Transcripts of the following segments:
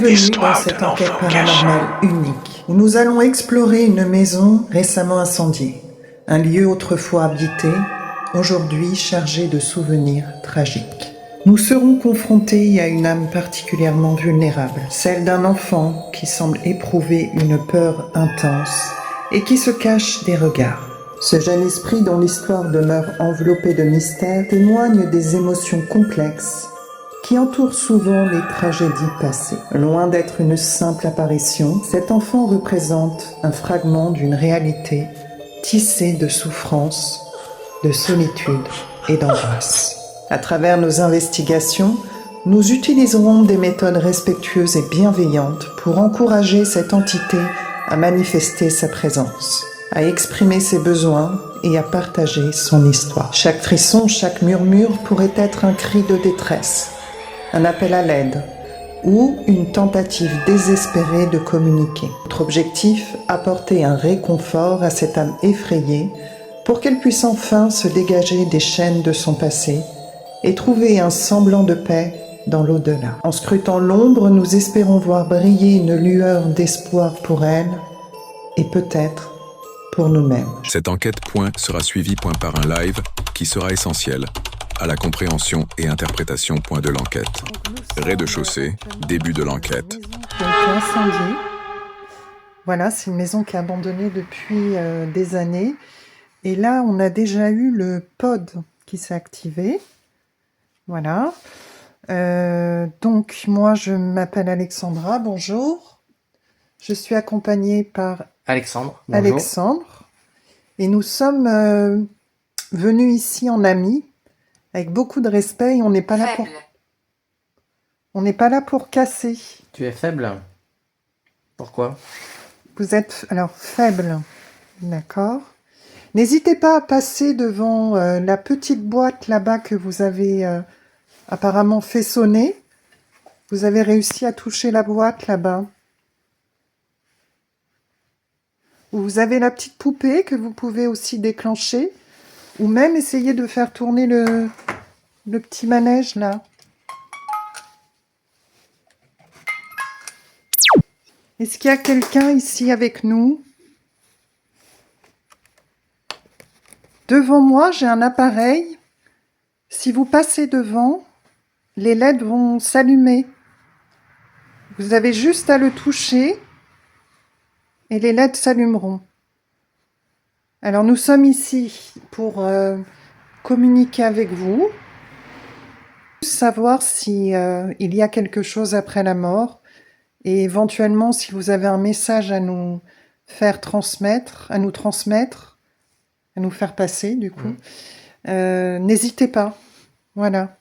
Bienvenue dans cette enquête paranormale unique, où nous allons explorer une maison récemment incendiée. Un lieu autrefois habité, aujourd'hui chargé de souvenirs tragiques. Nous serons confrontés à une âme particulièrement vulnérable, celle d'un enfant qui semble éprouver une peur intense et qui se cache des regards. Ce jeune esprit dont l'histoire demeure enveloppée de mystère témoigne des émotions complexes qui entourent souvent les tragédies passées. Loin d'être une simple apparition, cet enfant représente un fragment d'une réalité tissée de souffrance, de solitude et d'angoisse. À travers nos investigations, nous utiliserons des méthodes respectueuses et bienveillantes pour encourager cette entité à manifester sa présence, à exprimer ses besoins et à partager son histoire. Chaque frisson, chaque murmure pourrait être un cri de détresse, un appel à l'aide ou une tentative désespérée de communiquer. Notre objectif, apporter un réconfort à cette âme effrayée pour qu'elle puisse enfin se dégager des chaînes de son passé et trouver un semblant de paix dans l'au-delà. En scrutant l'ombre, nous espérons voir briller une lueur d'espoir pour elle et peut-être pour nous-mêmes. Cette enquête sera suivie par un live qui sera essentiel à la compréhension et interprétation de l'enquête. Rez-de-chaussée, début de l'enquête. Qui a été incendiée. Voilà, c'est une maison qui est abandonnée depuis des années. Et là, on a déjà eu le pod qui s'est activé. Voilà. Donc, moi, je m'appelle Alexandra. Bonjour. Je suis accompagnée par Alexandre. Bonjour. Alexandre. Et nous sommes venus ici en amis, avec beaucoup de respect, et on n'est pas là pour... On n'est pas là pour casser. Tu es faible? Pourquoi? Vous êtes alors faible, d'accord. N'hésitez pas à passer devant la petite boîte là-bas que vous avez apparemment fait sonner. Vous avez réussi à toucher la boîte là-bas. Vous avez la petite poupée que vous pouvez aussi déclencher, ou même essayer de faire tourner le petit manège là. Est-ce qu'il y a quelqu'un ici avec nous? Devant moi, j'ai un appareil. Si vous passez devant, les LED vont s'allumer. Vous avez juste à le toucher et les LED s'allumeront. Alors nous sommes ici pour communiquer avec vous, savoir si il y a quelque chose après la mort et éventuellement si vous avez un message à nous faire transmettre, à nous faire passer du coup. N'hésitez pas. Voilà.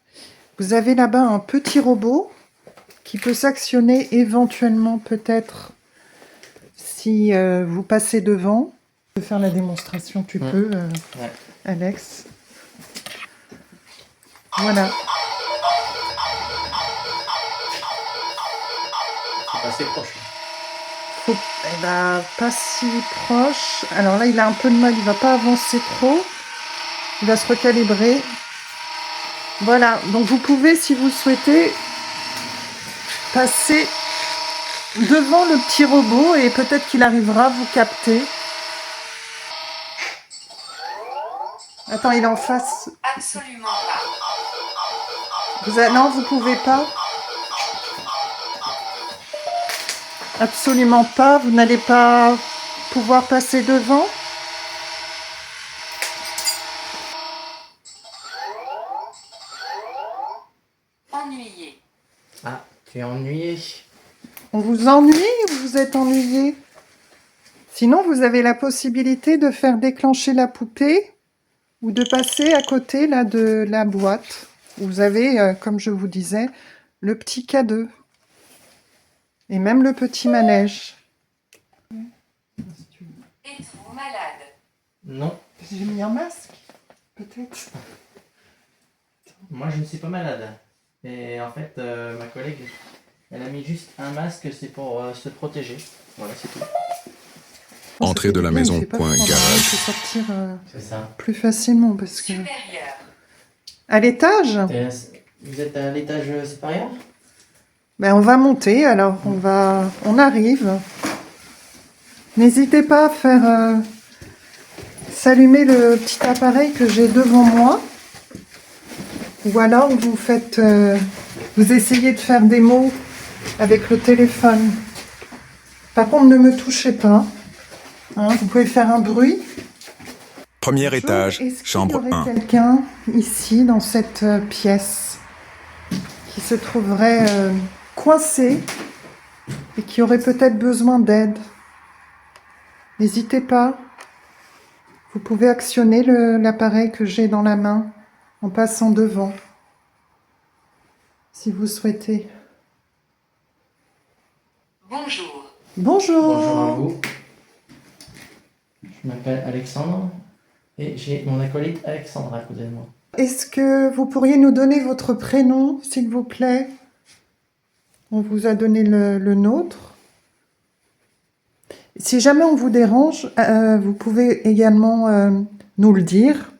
Vous avez là-bas un petit robot qui peut s'actionner éventuellement peut-être si vous passez devant. Tu peux faire la démonstration, tu peux, Ouais. Alex. Voilà. C'est pas assez proche. Eh ben, pas si proche. Alors là, il a un peu de mal, il va pas avancer trop. Il va se recalibrer. Voilà, donc vous pouvez, si vous le souhaitez, passer devant le petit robot et peut-être qu'il arrivera à vous capter. Attends, il est en face. Absolument pas. Non, vous pouvez pas. Absolument pas. Vous n'allez pas pouvoir passer devant. Ennuyé. Ah, tu es ennuyé. On vous ennuie ou vous êtes ennuyé? Sinon, vous avez la possibilité de faire déclencher la poupée ou de passer à côté là, de la boîte. Vous avez, comme je vous disais, le petit K2 et même le petit manège. Êtes-vous malade? Non, J'ai mis un masque, peut-être. moi je ne suis pas malade. Et en fait, ma collègue, elle a mis juste un masque, c'est pour se protéger. Voilà, c'est tout. Entrée de la maison, garage. garage. Je peux sortir C'est ça. plus facilement parce que... Supérieur. À l'étage? Vous êtes à l'étage supérieur? Ben, on va monter, alors on arrive. N'hésitez pas à faire s'allumer le petit appareil que j'ai devant moi. Ou alors vous faites, vous essayez de faire des mots avec le téléphone. Par contre, ne me touchez pas. Hein, vous pouvez faire un bruit. Premier étage, Est-ce qu'il y chambre aurait 1. quelqu'un ici dans cette pièce qui se trouverait coincé et qui aurait peut-être besoin d'aide? N'hésitez pas. Vous pouvez actionner l'appareil que j'ai dans la main en passant devant, si vous souhaitez. Bonjour. Bonjour. Bonjour à vous. Je m'appelle Alexandre et j'ai mon acolyte Alexandra à côté de moi. Est-ce que vous pourriez nous donner votre prénom, s'il vous plaît? On vous a donné le nôtre. Si jamais on vous dérange, vous pouvez également nous le dire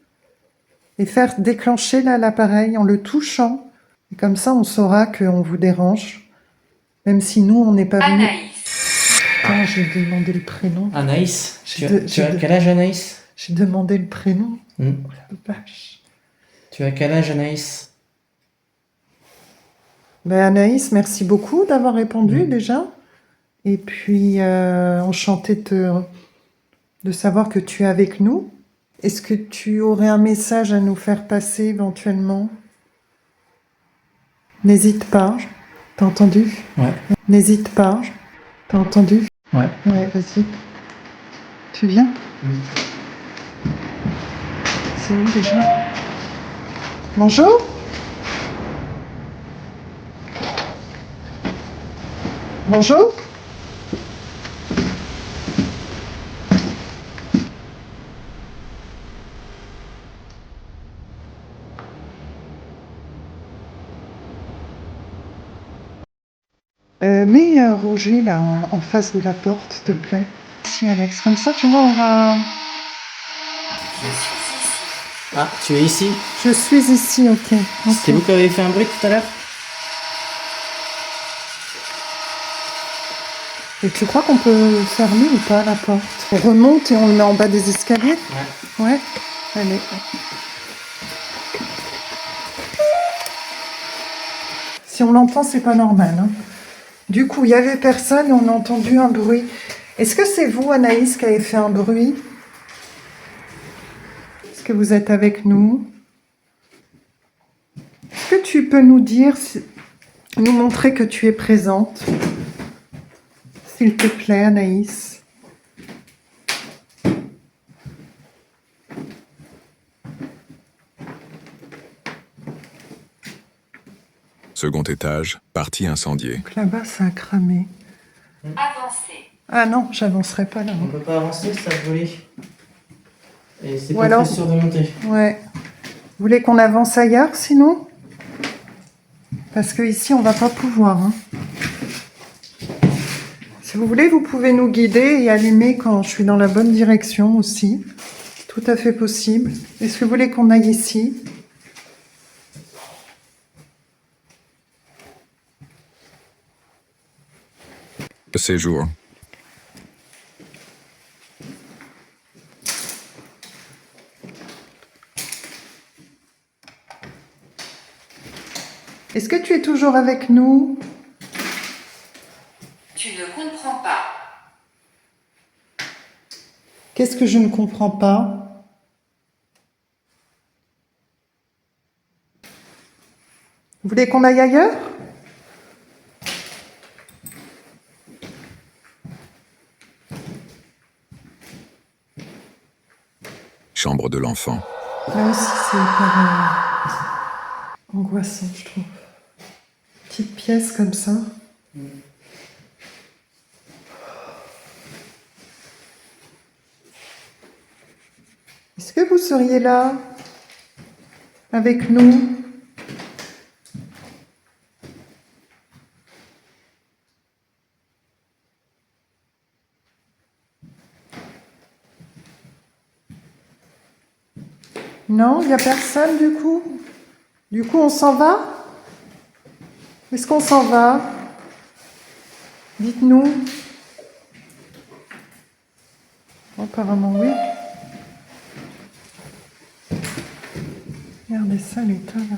et faire déclencher l'appareil en le touchant. Et comme ça, on saura qu'on vous dérange, même si nous, on n'est pas venus. Anaïs. Attends, j'ai demandé le prénom. Anaïs, J'ai tu as quel âge Anaïs? J'ai demandé le prénom. Hmm. Oh la vache. Tu as quel âge Anaïs? Ben Anaïs, merci beaucoup d'avoir répondu déjà. Et puis, enchantée de savoir que tu es avec nous. Est-ce que tu aurais un message à nous faire passer éventuellement? N'hésite pas. T'as entendu? Ouais. N'hésite pas. T'as entendu? Ouais. Ouais, vas-y. Tu viens? C'est où déjà? Bonjour? Bonjour? Mets Roger là en face de la porte, s'il te plaît. Si Alex, comme ça tu vois on va... Je suis ici. Ah, tu es ici? Je suis ici, ok. C'est vous qui avez fait un bruit tout à l'heure? Et tu crois qu'on peut fermer ou pas la porte? On remonte et on le met en bas des escaliers? Ouais. Ouais. Allez. Si on l'entend, c'est pas normal. Hein. Du coup, il y avait personne et on a entendu un bruit. Est-ce que c'est vous, Anaïs, qui avez fait un bruit? Est-ce que vous êtes avec nous? Est-ce que tu peux nous dire, nous montrer que tu es présente? S'il te plaît, Anaïs. Second étage, partie incendiée. Donc là-bas, ça a cramé. Avancez. Ah non, j'avancerai pas là. On peut pas avancer, ça a volé. Et c'est Ou pas alors- très sûr de monter. Ouais. Vous voulez qu'on avance ailleurs, sinon? Parce que ici, on va pas pouvoir. Hein. Si vous voulez, vous pouvez nous guider et allumer quand je suis dans la bonne direction aussi. Tout à fait possible. Est-ce que vous voulez qu'on aille ici? Séjour. Est-ce que tu es toujours avec nous? Tu ne comprends pas. Qu'est-ce que je ne comprends pas? Vous voulez qu'on aille ailleurs? Chambre de l'enfant. Là aussi, c'est hyper angoissant, je trouve. Petite pièce comme ça. Est-ce que vous seriez là avec nous? Non, il n'y a personne du coup? Du coup, on s'en va? Est-ce qu'on s'en va? Dites-nous. Apparemment, oui. Regardez ça, l'état, là.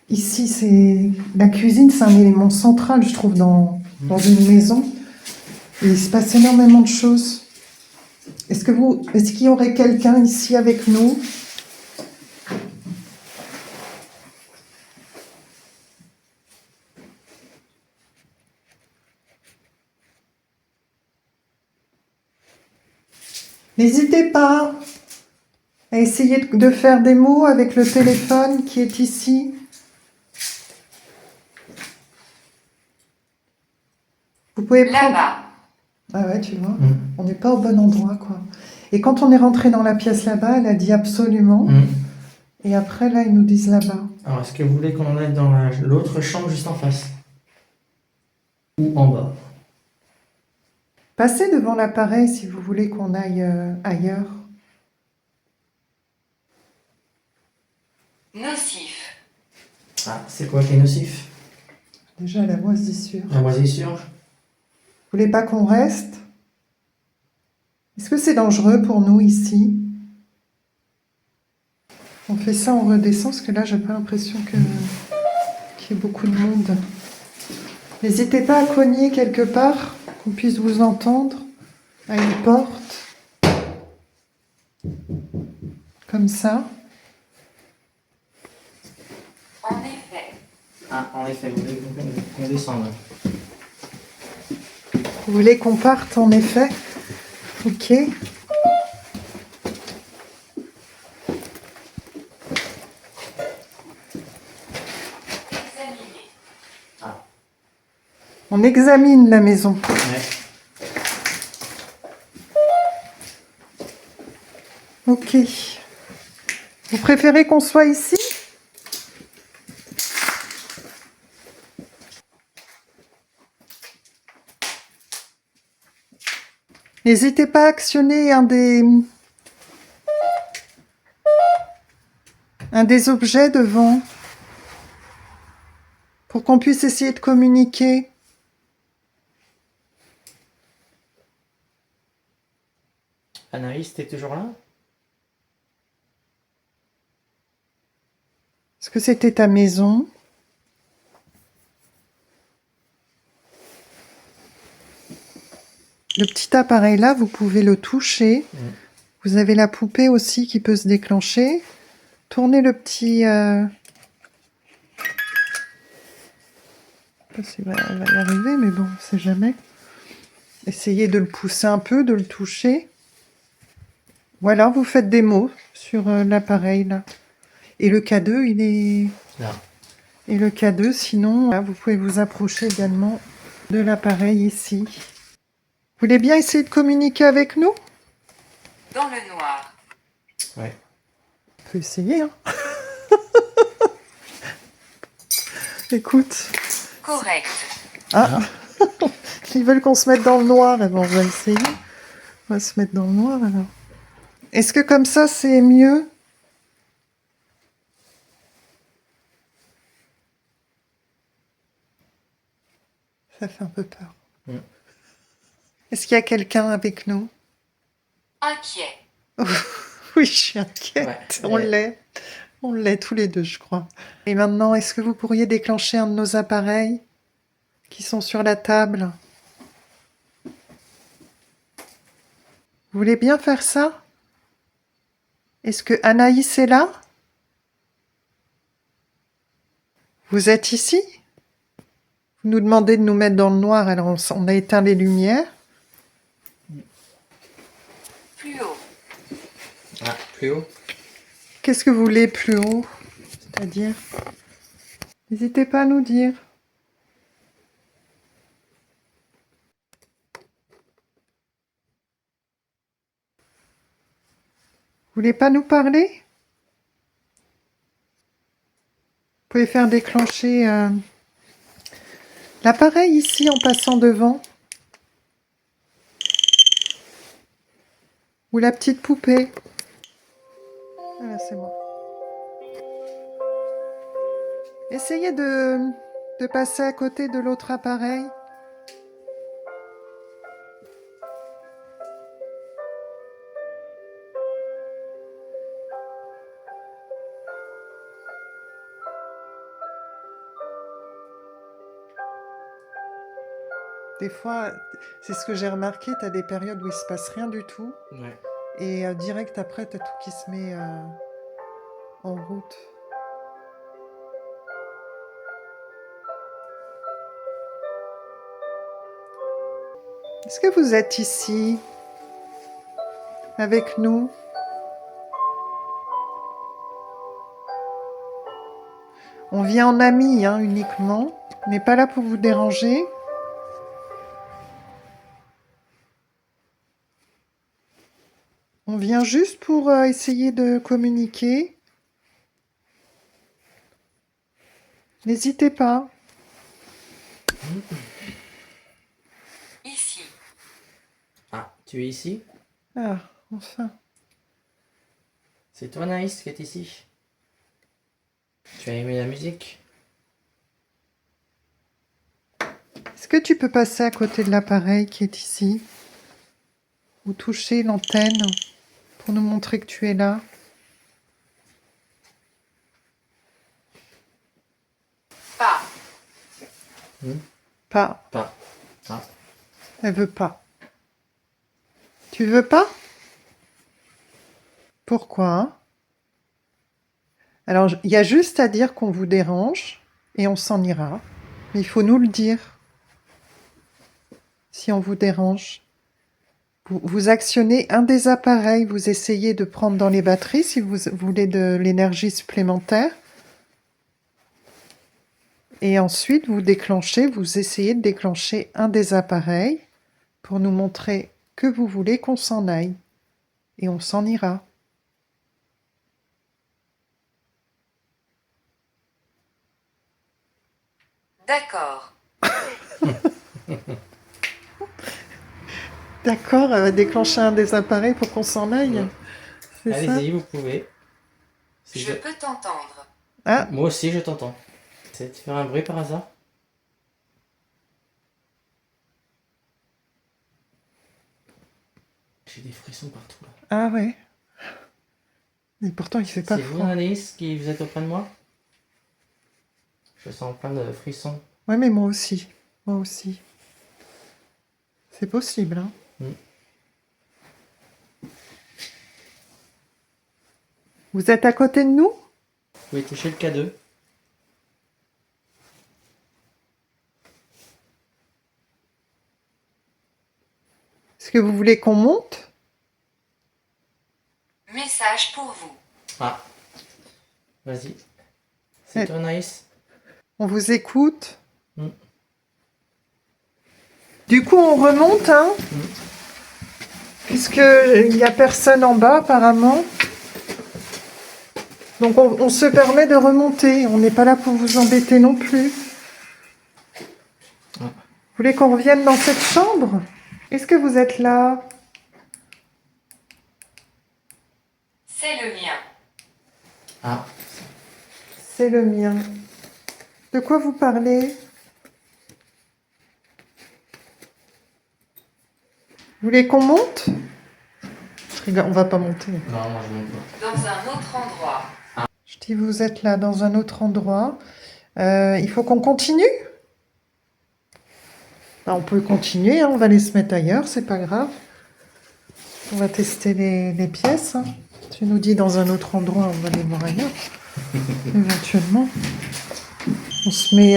Ici, c'est la cuisine, c'est un élément central, je trouve, dans une maison. Et il se passe énormément de choses. Est-ce qu'il y aurait quelqu'un ici avec nous? N'hésitez pas à essayer de faire des mots avec le téléphone qui est ici. Vous pouvez prendre... Là-bas. Ah ouais, tu vois, on n'est pas au bon endroit, quoi. Et quand on est rentré dans la pièce là-bas, elle a dit absolument. Et après, là, ils nous disent là-bas. Alors, est-ce que vous voulez qu'on aille dans l'autre chambre juste en face? Ou en bas? Passez devant l'appareil si vous voulez qu'on aille ailleurs. Nocif. Ah, c'est quoi qui est nocif? Déjà, la moisissure. La moisissure? Vous voulez pas qu'on reste? Est-ce que c'est dangereux pour nous ici? On fait ça, on redescend, parce que là, j'ai pas l'impression qu'il y ait beaucoup de monde. N'hésitez pas à cogner quelque part, qu'on puisse vous entendre, à une porte. Comme ça. En effet. Ah, en effet, vous voulez qu'on descende. Vous voulez qu'on parte, en effet? Ok. Examiner. On examine la maison. Ouais. Ok. Vous préférez qu'on soit ici? N'hésitez pas à actionner un des objets devant pour qu'on puisse essayer de communiquer. Anaïs, t'es toujours là? Est-ce que c'était ta maison? Le petit appareil là, vous pouvez le toucher. Vous avez la poupée aussi qui peut se déclencher. Tournez le petit... Je sais pas s'il va y arriver, mais bon, on sait jamais. Essayez de le pousser un peu, de le toucher. Voilà, vous faites des mots sur l'appareil là. Et le K2, il est... Là. Et le K2, sinon, là, vous pouvez vous approcher également de l'appareil ici. Vous voulez bien essayer de communiquer avec nous? Dans le noir. Ouais. On peut essayer, hein. Écoute. Correct. Ah, ils veulent qu'on se mette dans le noir. Eh ben, on va essayer. On va se mettre dans le noir, alors. Est-ce que comme ça, c'est mieux? Ça fait un peu peur. Est-ce qu'il y a quelqu'un avec nous? Inquiet. Oui, je suis inquiète. Ouais. On l'est. On l'est tous les deux, je crois. Et maintenant, est-ce que vous pourriez déclencher un de nos appareils qui sont sur la table? Vous voulez bien faire ça? Est-ce que Anaïs est là? Vous êtes ici? Vous nous demandez de nous mettre dans le noir, alors on a éteint les lumières. Plus haut. Ah, plus haut? Qu'est-ce que vous voulez plus haut? C'est-à-dire? N'hésitez pas à nous dire. Vous voulez pas nous parler? Vous pouvez faire déclencher l'appareil ici en passant devant. Ou la petite poupée. Voilà, c'est moi. Essayez de passer à côté de l'autre appareil. Des fois, c'est ce que j'ai remarqué, tu as des périodes où il se passe rien du tout. Ouais. Et direct après, tu as tout qui se met en route. Est-ce que vous êtes ici avec nous? On vient en amis uniquement. On n'est pas là pour vous déranger. On vient juste pour essayer de communiquer. N'hésitez pas. Ici. Ah, tu es ici? Ah, enfin. C'est toi, Naïs, qui est ici. Tu as aimé la musique? Est-ce que tu peux passer à côté de l'appareil qui est ici? Ou toucher l'antenne pour nous montrer que tu es là? Pas. Pas. Pas. Ah. Elle veut pas. Tu veux pas? Pourquoi? Alors, il y a juste à dire qu'on vous dérange et on s'en ira. Mais il faut nous le dire. Si on vous dérange. Vous actionnez un des appareils, vous essayez de prendre dans les batteries si vous voulez de l'énergie supplémentaire. Et ensuite, vous essayez de déclencher un des appareils pour nous montrer que vous voulez qu'on s'en aille. Et on s'en ira. D'accord. D'accord, elle va déclencher un des appareils pour qu'on s'en aille. Ouais. C'est ça? Allez-y, vous pouvez. Si Je peux t'entendre. Ah, Moi aussi, je t'entends. C'est de faire un bruit par hasard? J'ai des frissons partout là. ah ouais. Et pourtant, il fait pas C'est vous, froid. Anaïs, qui vous êtes auprès de moi? Je sens plein de frissons. Ouais, mais moi aussi. Moi aussi. C'est possible, hein. Mm. Vous êtes à côté de nous? Vous pouvez toucher le K2. Est-ce que vous voulez qu'on monte? Message pour vous. Ah. Vas-y. C'est Ouais. toi, Anaïs? On vous écoute? Mm. Du coup, on remonte, hein? Puisqu'il n'y a personne en bas, apparemment. Donc, on se permet de remonter. On n'est pas là pour vous embêter non plus. Ah. Vous voulez qu'on revienne dans cette chambre? Est-ce que vous êtes là? C'est le mien. Ah. C'est le mien. De quoi vous parlez? Vous voulez qu'on monte? Je rigole, on va pas monter. Non, moi je monte pas. Dans un autre endroit. Je dis, vous êtes là, dans un autre endroit. Il faut qu'on continue? Ben, on peut continuer, hein, on va aller se mettre ailleurs, c'est pas grave. On va tester les pièces. Hein. Tu nous dis dans un autre endroit, on va aller voir ailleurs. Éventuellement. On se met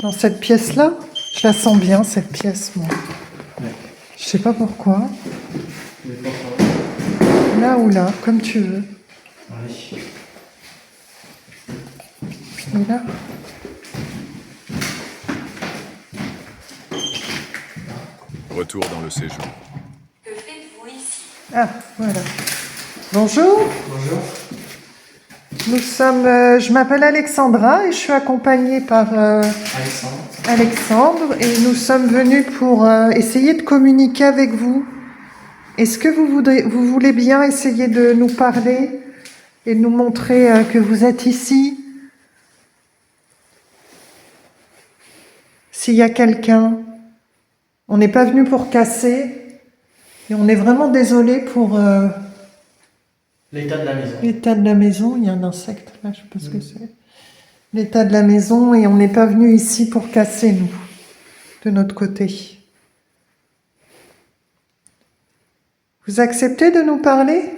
dans cette pièce-là. Je la sens bien, cette pièce, moi. Ouais. Je sais pas pourquoi. Je vais pas faire- Là ou là, comme tu veux. Allez. Et là. Retour dans le séjour. Que faites-vous ici? Ah, voilà. Bonjour. Bonjour. Nous sommes, je m'appelle Alexandra et je suis accompagnée par Alexandre. Alexandre et nous sommes venus pour essayer de communiquer avec vous. Est-ce que vous voulez bien essayer de nous parler et de nous montrer que vous êtes ici? s'il y a quelqu'un. On n'est pas venu pour casser. Et on est vraiment désolé pour L'état de la maison. l'état de la maison. Il y a un insecte là, je sais pas ce que c'est. L'état de la maison et on n'est pas venu ici pour casser, nous, de notre côté. Vous acceptez de nous parler?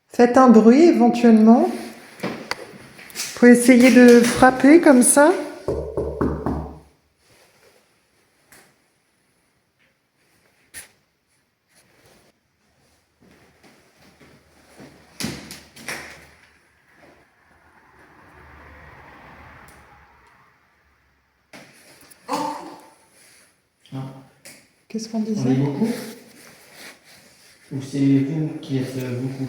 Faites un bruit éventuellement. Vous pouvez essayer de frapper comme ça. Ah. Qu'est-ce qu'on On disait? est beaucoup? Ou c'est vous qui êtes beaucoup?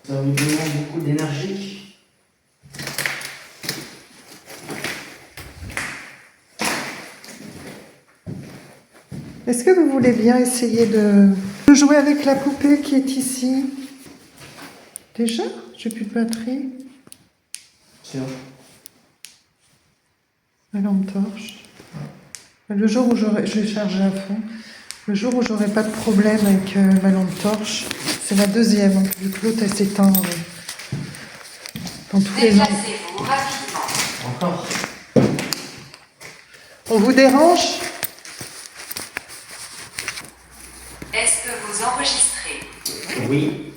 Ça vous demande beaucoup d'énergie? Est-ce que vous voulez bien essayer de jouer avec la poupée qui est ici? Déjà? J'ai plus de batterie. C'est vrai. La lampe torche. Le jour où je vais charger à fond. Le jour où j'aurai pas de problème avec ma lampe torche, c'est la deuxième, vu que l'autre elle s'éteint dans tous les ans. Déplacez-vous rapidement. Encore? On vous dérange? Est-ce que vous enregistrez? Oui.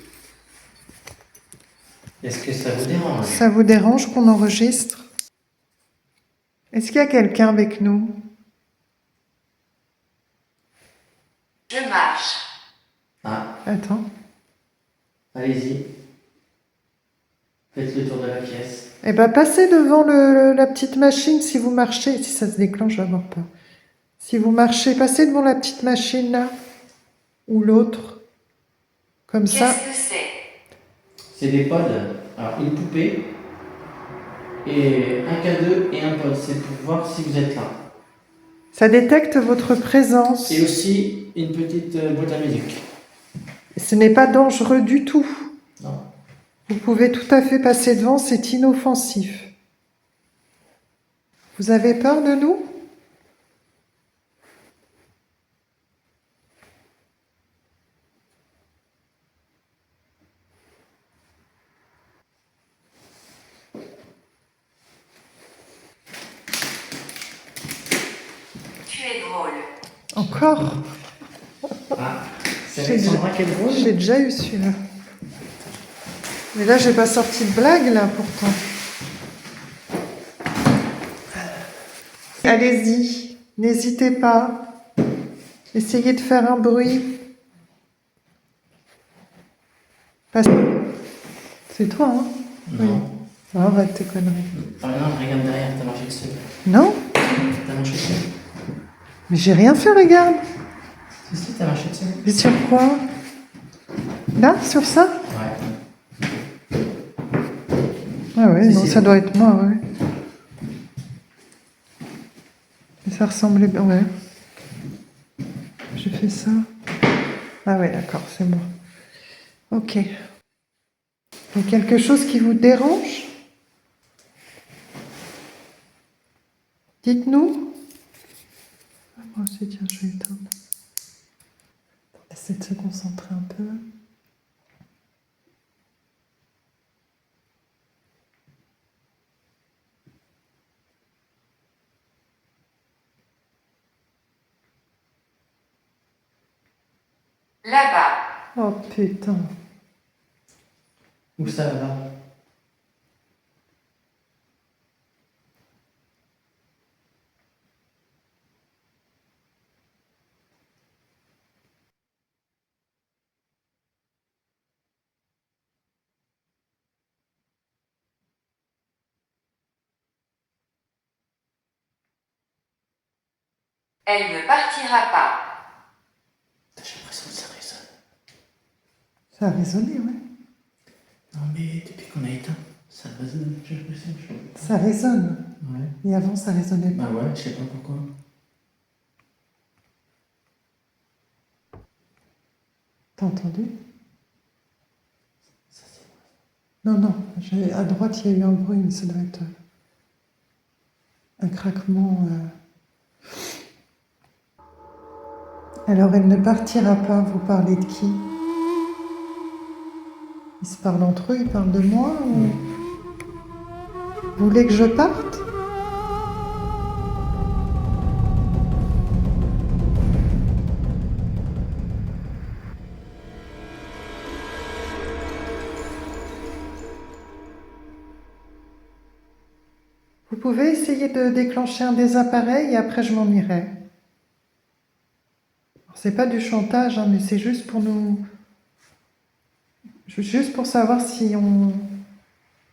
Est-ce que ça vous dérange? Ça vous dérange qu'on enregistre? Est-ce qu'il y a quelqu'un avec nous? Je marche. Ah, Attends. allez-y. Faites le tour de la pièce. Eh ben, passez devant la petite machine si vous marchez. Si ça se déclenche, je vais avoir peur. Si vous marchez, passez devant la petite machine là. Ou l'autre. Comme ça. Qu'est-ce que c'est? C'est des pods. Alors, une poupée, et un K2 et un pod. C'est pour voir si vous êtes là. Ça détecte votre présence. Et aussi une petite boîte à musique. Ce n'est pas dangereux du tout. Non. Vous pouvez tout à fait passer devant, c'est inoffensif. Vous avez peur de nous? Tu es drôle. Encore? Ah, c'est J'ai Alexandra qui est drôle. J'ai déjà eu celui-là. Mais là, j'ai pas sorti de blague, là, pourtant. Allez-y, n'hésitez pas. Essayez de faire un bruit. C'est toi, hein? Non. Ah, arrête tes conneries. Ah non, regarde derrière, t'as marché dessus. Non? T'as marché dessus. Mais j'ai rien fait, regarde. Si, t'as marché dessus. Et sur quoi? Là, sur ça? Ouais. Ah ouais, Si, non, si. ça doit être moi, ouais. Mais ça ressemblait bien, ouais. J'ai fait ça. Ah ouais, d'accord, c'est moi. Ok. Il y a quelque chose qui vous dérange? Dites-nous. Ah, moi aussi, tiens, je vais éteindre. Essayez de se concentrer un peu. Là-bas. Oh putain. Où ça, là? Elle ne partira pas. J'ai l'impression que ça résonne. Ça a résonné, ouais. Non, mais depuis qu'on a éteint, ça résonne. J'ai l'impression que je... Ça résonne. Ouais. Et avant, ça résonnait pas. Bah ouais, je sais pas pourquoi. T'as entendu? Ça, c'est moi. Non, à droite, il y a eu un bruit, mais ça doit être un craquement. Alors, elle ne partira pas, vous parlez de qui? Ils se parlent entre eux, ils parlent de moi ou... Vous voulez que je parte? Vous pouvez essayer de déclencher un des appareils et après je m'en irai. C'est pas du chantage, hein, mais c'est juste pour nous... Juste pour savoir si on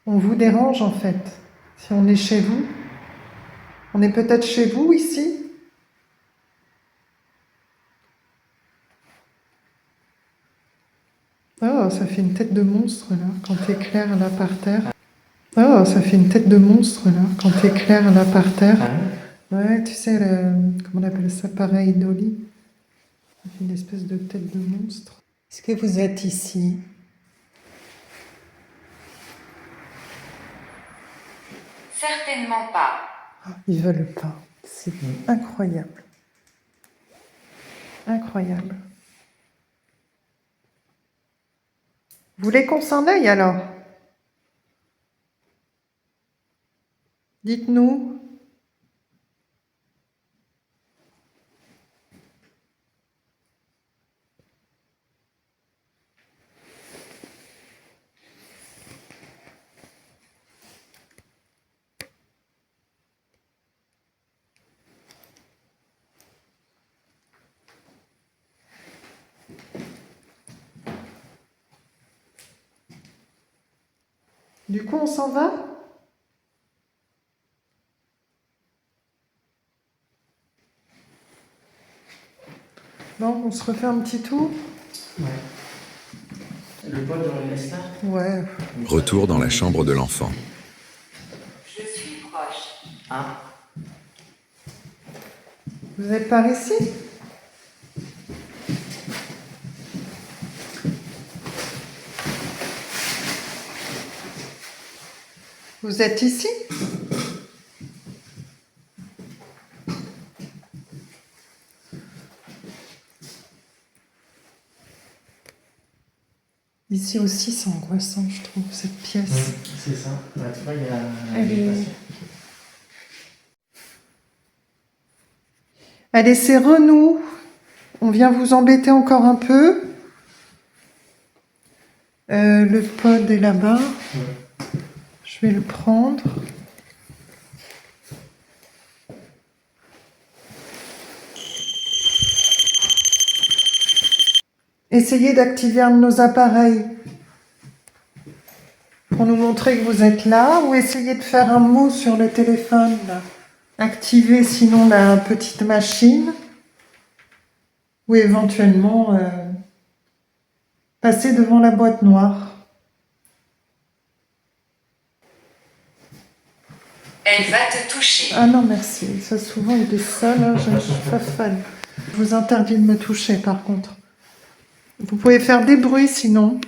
vous dérange en fait. Si on est chez vous. On est peut-être chez vous ici? Oh, ça fait une tête de monstre là, quand t'éclaires là par terre. Oh, ça fait une tête de monstre là, quand t'éclaires là par terre. Ouais, tu sais, comment on appelle ça, pareil, Dolly. Ça fait une espèce de tête de monstre. Est-ce que vous êtes ici? Certainement pas. Ils veulent pas. C'est incroyable. Incroyable. Vous voulez qu'on s'en aille alors? Dites-nous. Du coup, on s'en va? Bon, on se refait un petit tour? Ouais. Le poids de le laisse là? Ouais. Retour dans la chambre de l'enfant. Je suis proche. Ah. Vous êtes par ici? Vous êtes ici? Ici aussi, c'est angoissant, je trouve, cette pièce. C'est ça. Ouais, tu vois, il y a... Allez, c'est Renou. On vient vous embêter encore un peu. Le pod est là-bas. Je vais le prendre. Essayez d'activer un de nos appareils pour nous montrer que vous êtes là, ou essayez de faire un mot sur le téléphone, là. Activez sinon la petite machine, ou éventuellement passer devant la boîte noire. Elle va te toucher. Ah non, merci. Ça, souvent, il est seul. Hein, je ne suis pas fan. Je vous interdis de me toucher, par contre. Vous pouvez faire des bruits, sinon.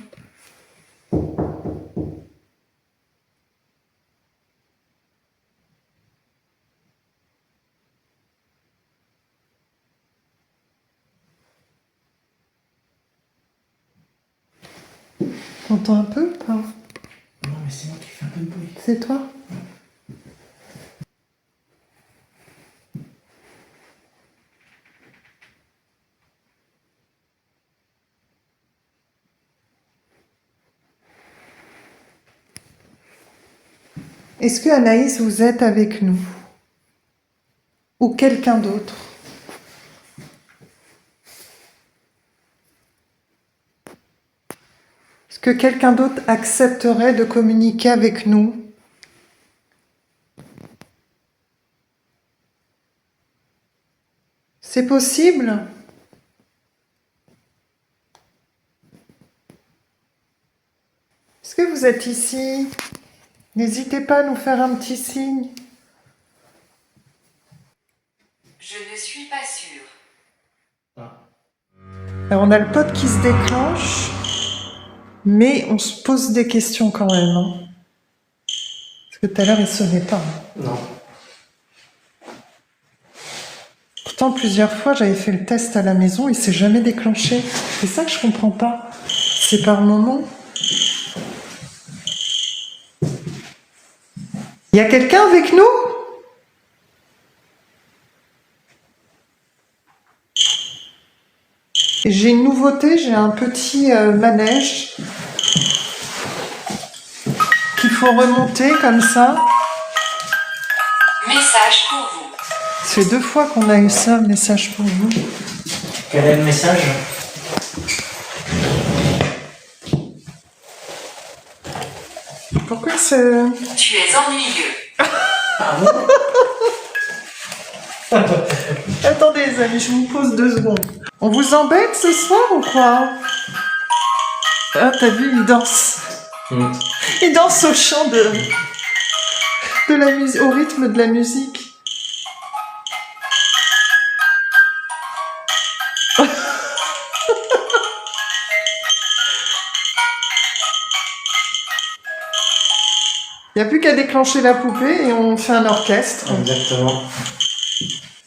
T'entends un peu ou pas? Non, mais c'est moi qui fais un peu de bruit. C'est toi? Est-ce que Anaïs, vous êtes avec nous? Ou quelqu'un d'autre? Est-ce que quelqu'un d'autre accepterait de communiquer avec nous? C'est possible? Est-ce que vous êtes ici? N'hésitez pas à nous faire un petit signe. Je ne suis pas sûre. Alors on a le pod qui se déclenche. Mais on se pose des questions quand même. Hein. Parce que tout à l'heure, il sonnait pas. Non. Pourtant, plusieurs fois, j'avais fait le test à la maison, il s'est jamais déclenché. C'est ça que je comprends pas. C'est par moment. Il y a quelqu'un avec nous? Et j'ai une nouveauté, j'ai un petit manège qu'il faut remonter comme ça. Message pour vous. C'est 2 fois qu'on a eu ça, message pour vous. Quel est le message? Pourquoi c'est... Tu es ennuyeux. Attendez les amis, je vous pose 2 secondes. On vous embête ce soir ou quoi? Ah, t'as vu, il danse. Il danse au chant de la musique, au rythme de la musique. Il n'y a plus qu'à déclencher la poupée et on fait un orchestre. Exactement.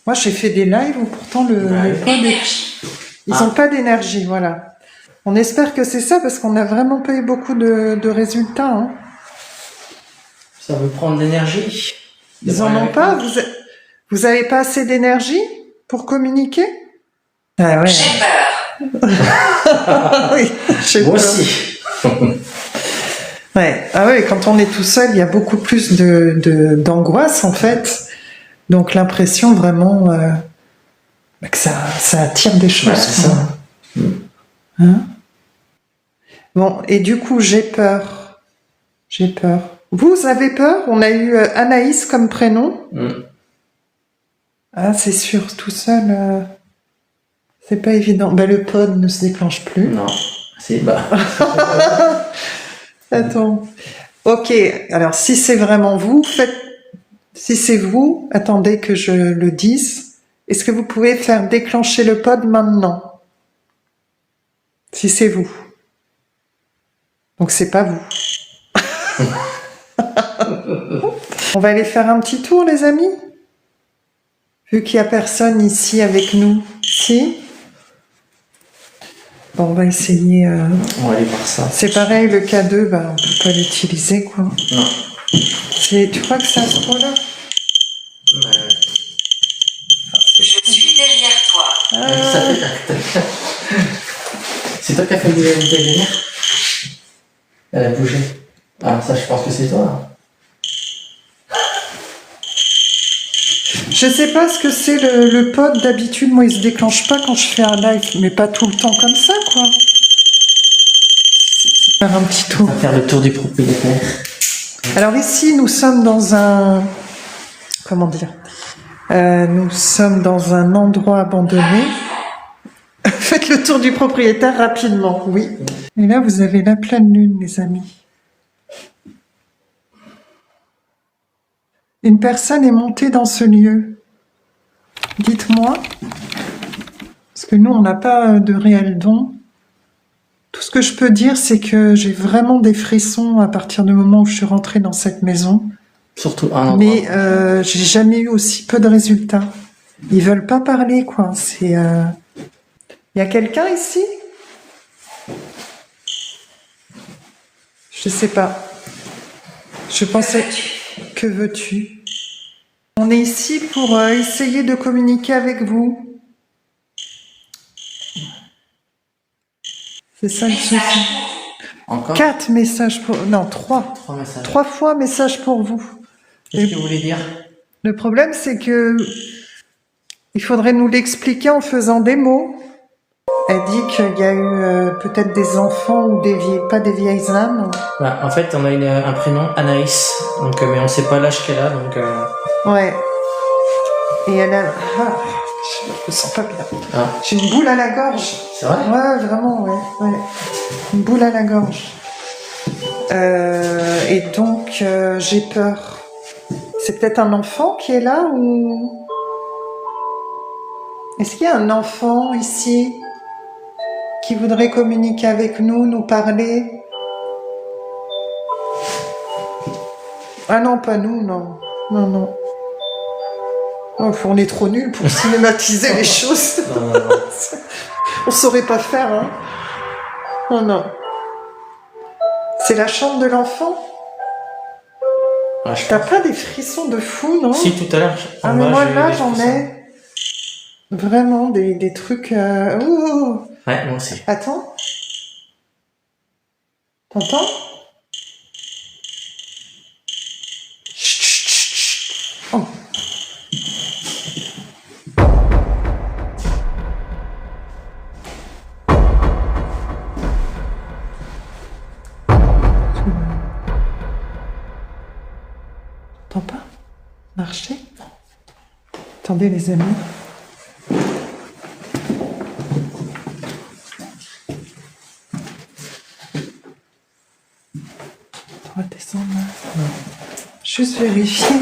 Moi, j'ai fait des lives où pourtant le pod est- Énergie. ils n'ont pas d'énergie, voilà. On espère que c'est ça parce qu'on n'a vraiment pas eu beaucoup de résultats. Hein. Ça veut prendre de l'énergie. Ils en ont pas. Vous avez pas assez d'énergie pour communiquer? Ah ouais. J'ai peur. Oui, j'ai Moi peur. aussi. Ouais. Ah ouais, quand on est tout seul, il y a beaucoup plus d'angoisse en fait. Donc l'impression vraiment que ça attire des choses. Ouais, c'est quoi. ça. Hein? Bon, et du coup, j'ai peur. J'ai peur. Vous avez peur? On a eu Anaïs comme prénom. Ah, c'est sûr, tout seul, c'est pas évident. Ben, le pod ne se déclenche plus. Non. C'est bas. Attends. Ok, alors si c'est vraiment vous, si c'est vous, attendez que je le dise. Est-ce que vous pouvez faire déclencher le pod maintenant? Si c'est vous. Donc c'est pas vous. On va aller faire un petit tour, les amis? Vu qu'il y a personne ici avec nous. Si? Bon, on va essayer. On va aller voir ça. C'est pareil, le K2, bah, on peut pas l'utiliser, quoi. Non. Tu crois que c'est à ce point-là? Je suis derrière toi. Ça fait... C'est toi qui as fait le lumière? Elle a bougé. Ah, ça, je pense que c'est toi. Je sais pas ce que c'est le pod. D'habitude, moi, il se déclenche pas quand je fais un live, mais pas tout le temps comme ça, quoi. Faire un petit tour. On va faire le tour du propriétaire. Alors ici, nous sommes dans un... Comment dire? Nous sommes dans un endroit abandonné. Faites le tour du propriétaire rapidement, oui. Et là, vous avez la pleine lune, les amis. Une personne est montée dans ce lieu. Dites-moi, parce que nous, on n'a pas de réel don. Tout ce que je peux dire, c'est que j'ai vraiment des frissons à partir du moment où je suis rentrée dans cette maison. Surtout un endroit. Mais j'ai jamais eu aussi peu de résultats. Ils veulent pas parler, quoi. C'est. Y a quelqu'un ici? Je sais pas. Je pensais. Que veux-tu? On est ici pour essayer de communiquer avec vous. C'est ça le souci. Encore 4 messages pour... Non, 3. 3 messages. 3 fois message pour vous. Qu'est-ce que vous voulez dire? Le problème, c'est que il faudrait nous l'expliquer en faisant des mots. Elle dit qu'il y a eu peut-être des enfants ou pas des vieilles âmes. Bah, en fait, on a un prénom, Anaïs, donc, mais on sait pas l'âge qu'elle a, donc... Ouais. Et elle a... Ah, je me sens pas bien. Ah. J'ai une boule à la gorge. C'est vrai? Ouais, vraiment, ouais. Une boule à la gorge. Et donc, j'ai peur. C'est peut-être un enfant qui est là ou... Est-ce qu'il y a un enfant ici qui voudrait communiquer avec nous, nous parler? Ah non, pas nous, non. Non, non. Oh, on est trop nuls pour cinématiser les choses. Non, non, non. On saurait pas faire, hein. Oh non. C'est la chambre de l'enfant? Ah, je T'as pense- pas des frissons de fou, non? Si, tout à l'heure. Ah en mais bas, moi j'ai eu là des j'en frissons. ai vraiment des trucs... ouh. Ouais, moi aussi. Attends. T'entends? Chut, chut, chut, chut. Oh. T'entends pas? Marcher? Attendez les amis. On va descendre là. Non. Juste vérifier.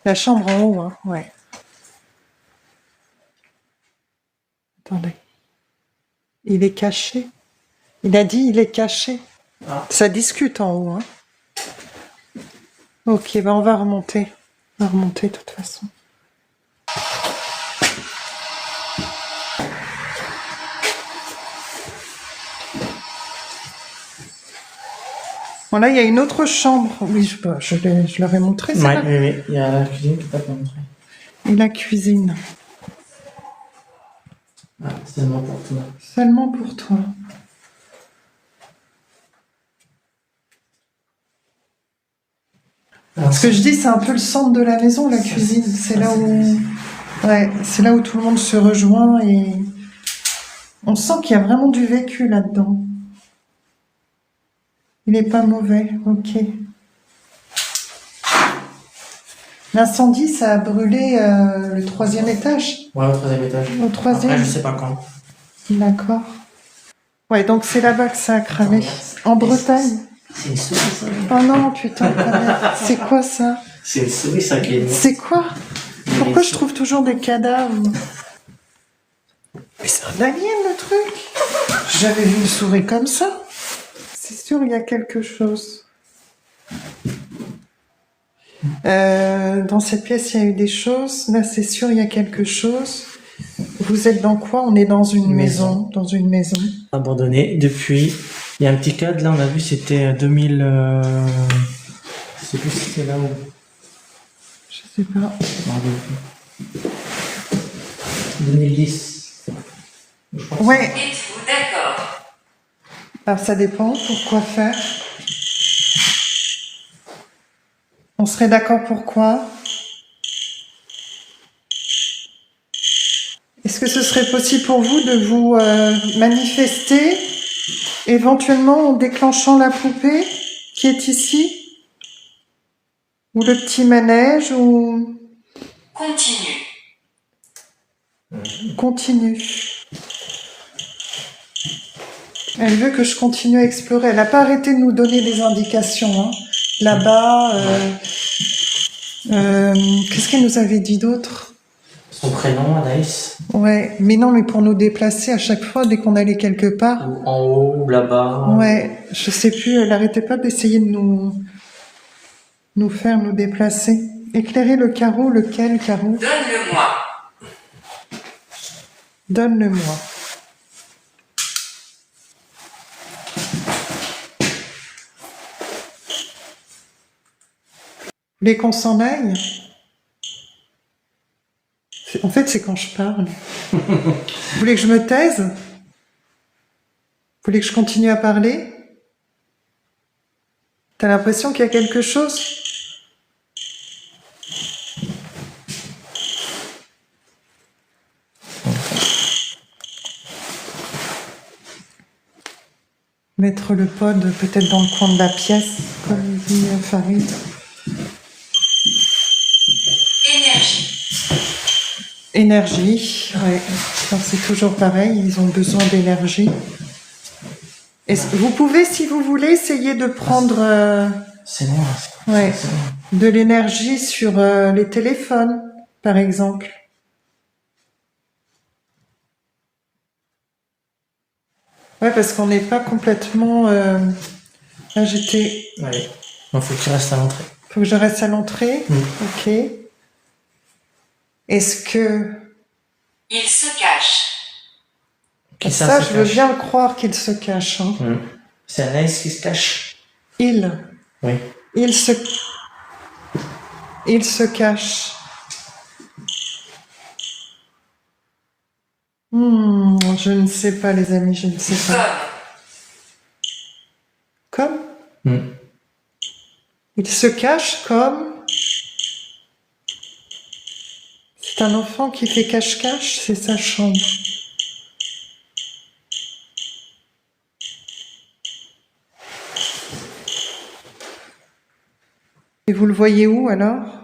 La chambre en haut, hein, ouais. Attendez. Il est caché. Il a dit il est caché. Ah. Ça discute en haut, hein. Ok, ben on va remonter. On va remonter de toute façon. Bon là, il y a une autre chambre. Oui, je leur ai montré ça. Ouais, oui, oui. Il y a la cuisine qui t'a pas montré. Et la cuisine. Ah, c'est seulement pour toi. Seulement pour toi. Alors, Ce que je dis, c'est un peu le centre de la maison, la cuisine. C'est là où, ouais, c'est là où tout le monde se rejoint et on sent qu'il y a vraiment du vécu là-dedans. Il n'est pas mauvais, ok. L'incendie, ça a brûlé le 3e étage. Ouais, au 3e étage. Au 3e. Après, je sais pas quand. D'accord. Ouais, donc c'est là-bas que ça a cramé. En Bretagne. C'est une souris, ça. Oh non, putain, quand même. C'est quoi ça? C'est une souris, ça qui est. C'est quoi? Pourquoi je trouve toujours des cadavres? Mais c'est un alien le truc. J'avais vu une souris comme ça. C'est sûr, il y a quelque chose. Dans cette pièce, il y a eu des choses. Là, c'est sûr, il y a quelque chose. Vous êtes dans quoi? On est dans une maison. Dans une maison. Abandonné depuis. Il y a un petit cadre, là, on a vu, c'était 2000. Je sais plus si c'était là ou. Je sais pas. Je m'en rappelle plus. 2010. Je crois que Ouais. Êtes-vous d'accord? Alors ça dépend. Pourquoi faire? On serait d'accord pour quoi? Est-ce que ce serait possible pour vous de vous manifester, éventuellement en déclenchant la poupée qui est ici? Ou le petit manège, ou... Continue. Continue. Elle veut que je continue à explorer. Elle n'a pas arrêté de nous donner des indications. Hein. Là-bas, qu'est-ce qu'elle nous avait dit d'autre? son prénom, Anaïs. Ouais, mais non, mais pour nous déplacer à chaque fois, dès qu'on allait quelque part. Ou en haut, ou là-bas. Ouais, je sais plus, elle arrêtait pas d'essayer de nous faire nous déplacer. Éclairer le carreau, lequel carreau? Donne-le-moi. Donne-le-moi. Vous voulez qu'on s'en aille? En fait, c'est quand je parle. Vous voulez que je me taise? Vous voulez que je continue à parler? T'as l'impression qu'il y a quelque chose? Mettre le pod peut-être dans le coin de la pièce, comme dit Farid. Énergie. Énergie, ouais. C'est toujours pareil, ils ont besoin d'énergie. Vous pouvez, si vous voulez, essayer de prendre C'est moi. ouais, C'est moi. de l'énergie sur les téléphones, par exemple. Ouais, parce qu'on n'est pas complètement... Là, j'étais... Allez. Il faut que tu restes à l'entrée. Faut que je reste à l'entrée. Ok. Est-ce que... Il se cache. Qui Ça, se je veux cache bien le croire qu'il se cache. Hein. C'est Anaïs qui se cache. Il Oui. se cache. Je ne sais pas, les amis, je ne sais pas. Comme Il se cache comme... C'est un enfant qui fait cache-cache, c'est sa chambre. Et vous le voyez où alors?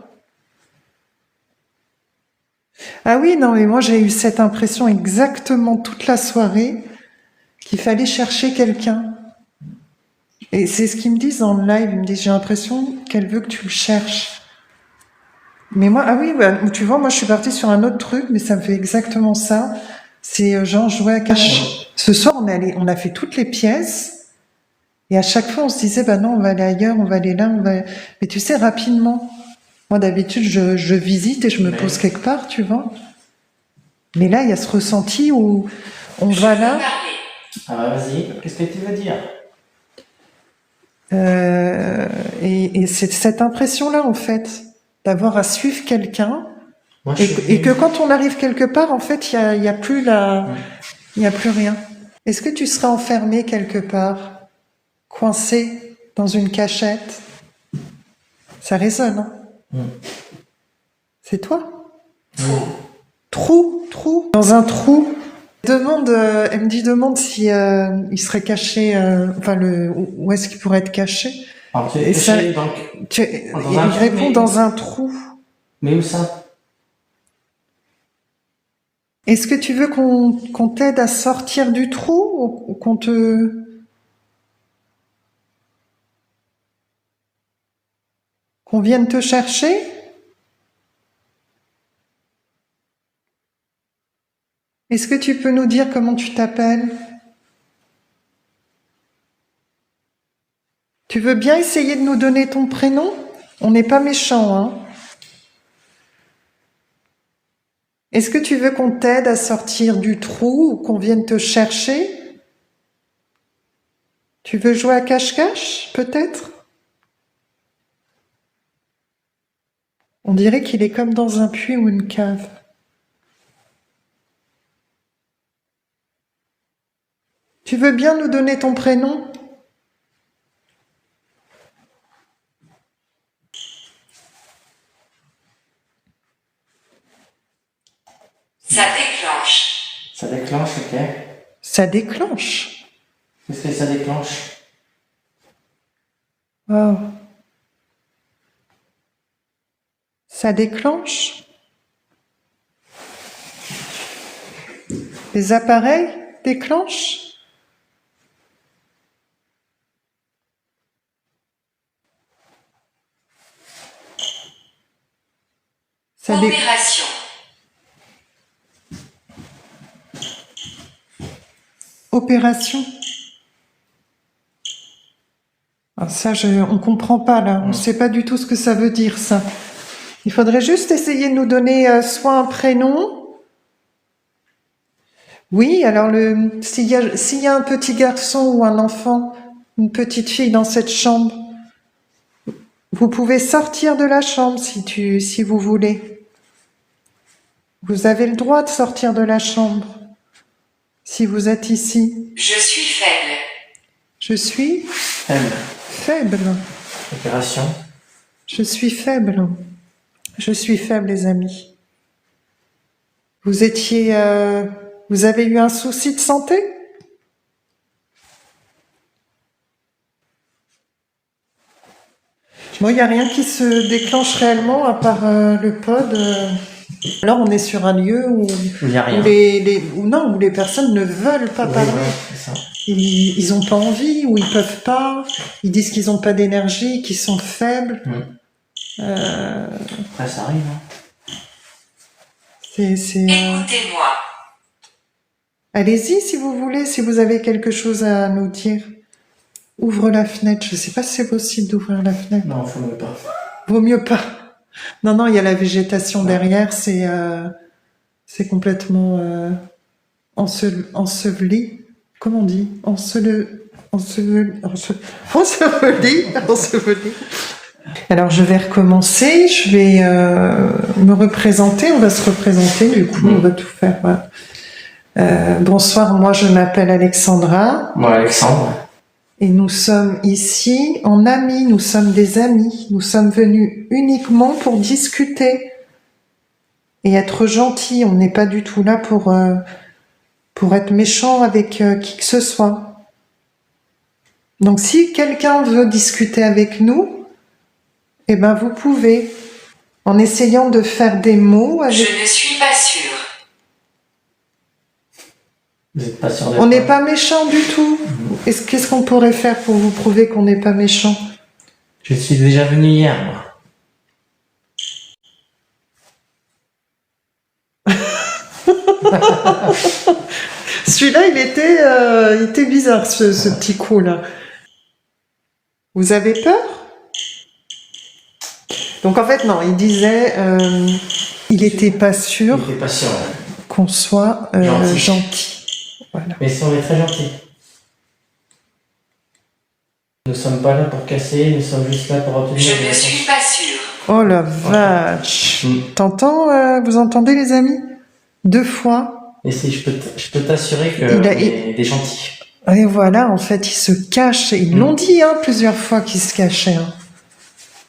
Ah oui, non, mais moi j'ai eu cette impression exactement toute la soirée qu'il fallait chercher quelqu'un. Et c'est ce qu'ils me disent en live, ils me disent j'ai l'impression qu'elle veut que tu le cherches. Mais moi, ah oui, bah, tu vois, moi je suis partie sur un autre truc, mais ça me fait exactement ça. C'est genre jouer à cache. Ce soir, on a fait toutes les pièces, et à chaque fois on se disait, bah non, on va aller ailleurs, on va aller là, on va... Mais tu sais, rapidement. Moi d'habitude, je visite et je me pose quelque part, tu vois. Mais là, il y a ce ressenti où on va là. Ah bah vas-y, qu'est-ce que tu veux dire? Et c'est cette impression-là, en fait, d'avoir à suivre quelqu'un, Moi, et que quand on arrive quelque part, en fait, il y a plus il y a plus rien. Est-ce que tu serais enfermé quelque part, coincé dans une cachette? Ça résonne, hein? C'est toi? Trou, dans un trou. Elle me dit demande si il serait caché, où est-ce qu'il pourrait être caché. Alors, Et ça, donc, il répond dans un trou. Mais où ça? Est-ce que tu veux qu'on t'aide à sortir du trou ou qu'on vienne te chercher? Est-ce que tu peux nous dire comment tu t'appelles? Tu veux bien essayer de nous donner ton prénom? On n'est pas méchants, hein? Est-ce que tu veux qu'on t'aide à sortir du trou ou qu'on vienne te chercher? Tu veux jouer à cache-cache, peut-être? On dirait qu'il est comme dans un puits ou une cave. Tu veux bien nous donner ton prénom? Ça déclenche. Ça déclenche, ok. Ça déclenche. Qu'est-ce que ça déclenche? Oh. Ça déclenche? Les appareils déclenchent? Opération. Opération. Ah, ça, on comprend pas là. On sait pas du tout ce que ça veut dire ça. Il faudrait juste essayer de nous donner soit un prénom. Oui, alors s'il y a un petit garçon ou un enfant, une petite fille dans cette chambre, vous pouvez sortir de la chambre si vous voulez. Vous avez le droit de sortir de la chambre si vous êtes ici. Je suis faible. Je suis Faible. faible. Opération. Je suis faible. Je suis faible, les amis. Vous avez eu un souci de santé? Bon, il n'y a rien qui se déclenche réellement à part le pod. Alors, on est sur un lieu où Il n'y a rien. où les personnes ne veulent pas parler. Ouais, c'est ça. Ils ont pas envie, ou ils peuvent pas. Ils disent qu'ils ont pas d'énergie, qu'ils sont faibles. Après, ça arrive. Hein. C'est. Écoutez-moi. Allez-y si vous voulez, si vous avez quelque chose à nous dire. Ouvre la fenêtre. Je sais pas si c'est possible d'ouvrir la fenêtre. Non, faut mieux pas. Vaut mieux pas. Non, non, il y a la végétation derrière, c'est complètement enseveli. Comment on dit? Enseveli. Alors je vais recommencer, je vais me représenter, on va se représenter, du coup on va tout faire. Voilà. Bonsoir, moi je m'appelle Alexandra. Moi, Alexandre. Et nous sommes ici en amis, nous sommes des amis. Nous sommes venus uniquement pour discuter et être gentils. On n'est pas du tout là pour être méchant avec qui que ce soit. Donc si quelqu'un veut discuter avec nous, eh ben vous pouvez, en essayant de faire des mots avec... Je ne suis pas sûre. Vous êtes pas sûr On n'est pas méchant du tout. Qu'est-ce qu'on pourrait faire pour vous prouver qu'on n'est pas méchant? Je suis déjà venu hier, moi. Celui-là, il était bizarre, ce petit coup là. Vous avez peur? Donc en fait, non, il disait, il était pas sûr Il était pas sûr. qu'on soit gentil. Voilà. Mais si on est très gentil. Nous sommes pas là pour casser, nous sommes juste là pour obtenir Je des ne suis pas sûre. Oh la vache. T'entends, vous entendez les amis? 2 fois. Et si je peux t'assurer que Il a- on est des gentils. Et voilà, en fait, ils se cachent. Ils l'ont dit plusieurs fois qu'ils se cachaient.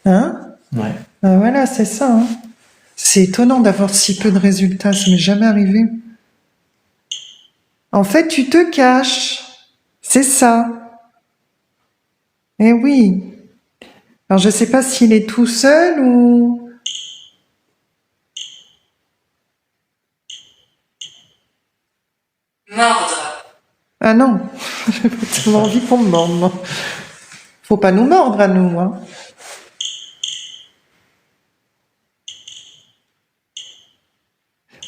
Hein? Ouais. Voilà, c'est ça. Hein. C'est étonnant d'avoir si peu de résultats. Ça m'est jamais arrivé. En fait, tu te caches. C'est ça. Eh oui. Alors, je sais pas s'il est tout seul ou... Mordre. Ah non. J'ai pas tellement envie qu'on me morde, moi. Faut pas nous mordre à nous, hein.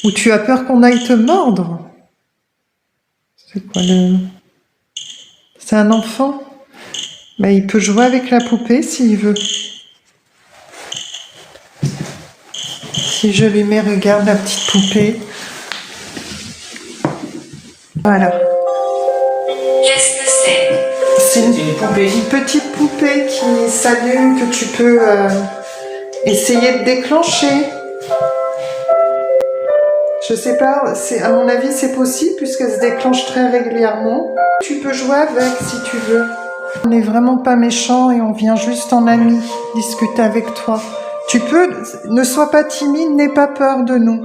Ou tu as peur qu'on aille te mordre? C'est quoi le... C'est un enfant? Ben, il peut jouer avec la poupée s'il veut. Si je lui mets, regarde la petite poupée. Voilà. Qu'est-ce que c'est? C'est une poupée. une petite poupée qui s'allume, que tu peux essayer de déclencher. Je sais pas, à mon avis c'est possible puisqu'elle se déclenche très régulièrement. Tu peux jouer avec si tu veux. On n'est vraiment pas méchant et on vient juste en ami discuter avec toi. Tu peux, ne sois pas timide, n'aie pas peur de nous.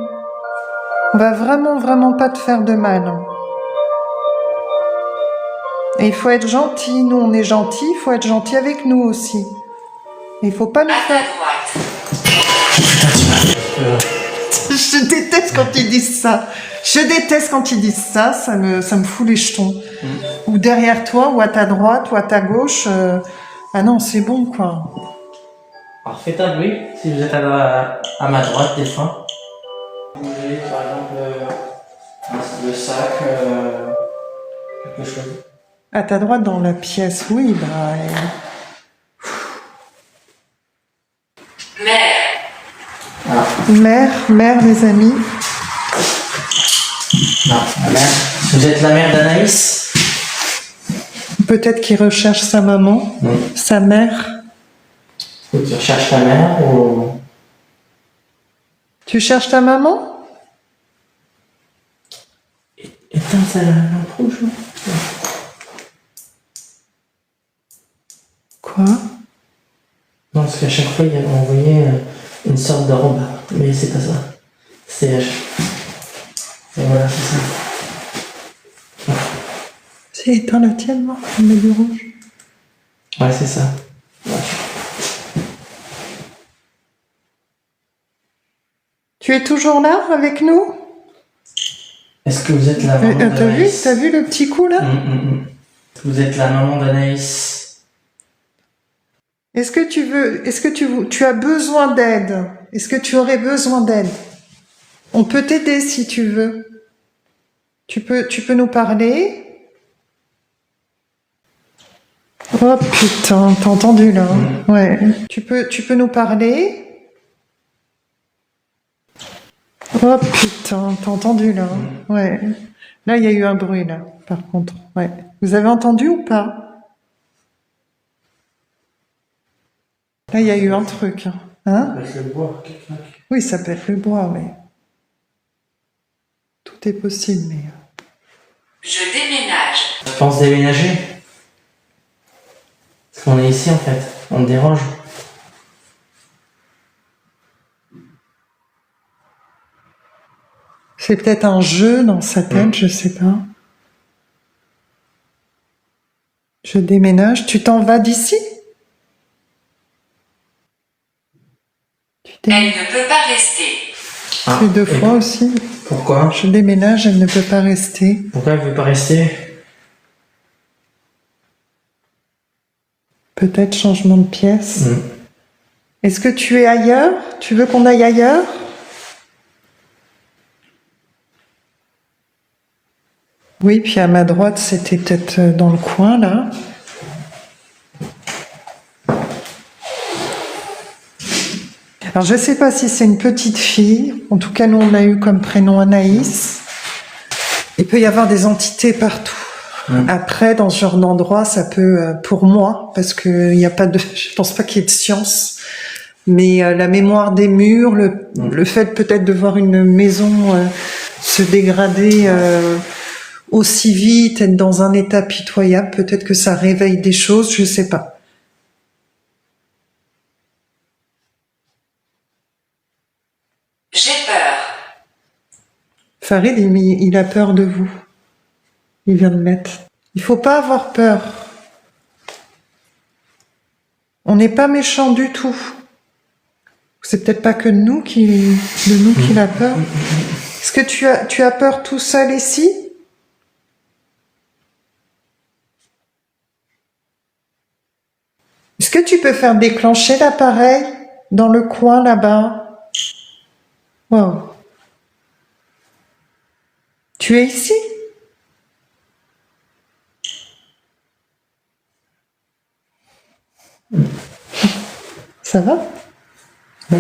On va vraiment pas te faire de mal. Hein. Et il faut être gentil, nous on est gentils, il faut être gentil avec nous aussi. Et il faut pas nous À faire... ta droite. Je déteste quand ils disent ça. Je déteste quand ils disent ça, ça me fout les jetons. Ou derrière toi, ou à ta droite, ou à ta gauche. Ah non, c'est bon quoi. Alors faites un bruit si vous êtes à ma droite des fois. Vous voulez par exemple le sac, quelque chose. À ta droite dans la pièce, oui, bah... Mère. Mère, mes amis. Non, la mère. Vous êtes la mère d'Anaïs? Peut-être qu'il recherche sa maman, sa mère. Ou tu recherches ta mère ou... Tu cherches ta maman? Éteins ça la lampe rouge. Quoi? Non, parce qu'à chaque fois, il avait envoyé une sorte de robe. Mais c'est pas ça. C'est... Et voilà, c'est ça. C'est éteint la tienne, moi, on met du rouge. Ouais, c'est ça. Ouais. Tu es toujours là, avec nous? Est-ce que vous êtes la maman d'Anaïs? T'as vu le petit coup, là? Vous êtes la maman d'Anaïs? Est-ce que tu as besoin d'aide? Est-ce que tu aurais besoin d'aide? On peut t'aider si tu veux. Tu peux nous parler? Oh putain, t'as entendu là? Ouais. Tu peux nous parler? Oh putain, t'as entendu là? Ouais. Là, il y a eu un bruit là, par contre. Ouais. Vous avez entendu ou pas? Là, il y a eu un truc. Hein? Avec le bois, quelqu'un. Oui, ça peut être le bois, oui. Tout est possible, mais... Je déménage. Je pense déménager. Parce qu'on est ici en fait. On me dérange. C'est peut-être un jeu dans sa tête, je sais pas. Je déménage. Tu t'en vas d'ici? Elle ne peut pas rester. Ah, C'est 2 et fois aussi. Pourquoi? Je déménage, elle ne peut pas rester. Pourquoi elle veut pas rester? Peut-être changement de pièce. Est-ce que tu es ailleurs? Tu veux qu'on aille ailleurs? Oui, puis à ma droite, c'était peut-être dans le coin, là. Alors, je sais pas si c'est une petite fille. En tout cas, nous, on a eu comme prénom Anaïs. Il peut y avoir des entités partout. Après, dans ce genre d'endroit, ça peut, pour moi, parce que il y a pas de, je pense pas qu'il y ait de science, mais la mémoire des murs, le fait peut-être de voir une maison se dégrader aussi vite, être dans un état pitoyable, peut-être que ça réveille des choses, je sais pas. J'ai peur. Farid, il a peur de vous. Il vient de mettre. Il faut pas avoir peur. On n'est pas méchant du tout. C'est peut-être pas que de nous qu'il a peur. Est-ce que tu as peur tout seul ici? Est-ce que tu peux faire déclencher l'appareil dans le coin là-bas? Wow. Tu es ici? Ça va? Oui.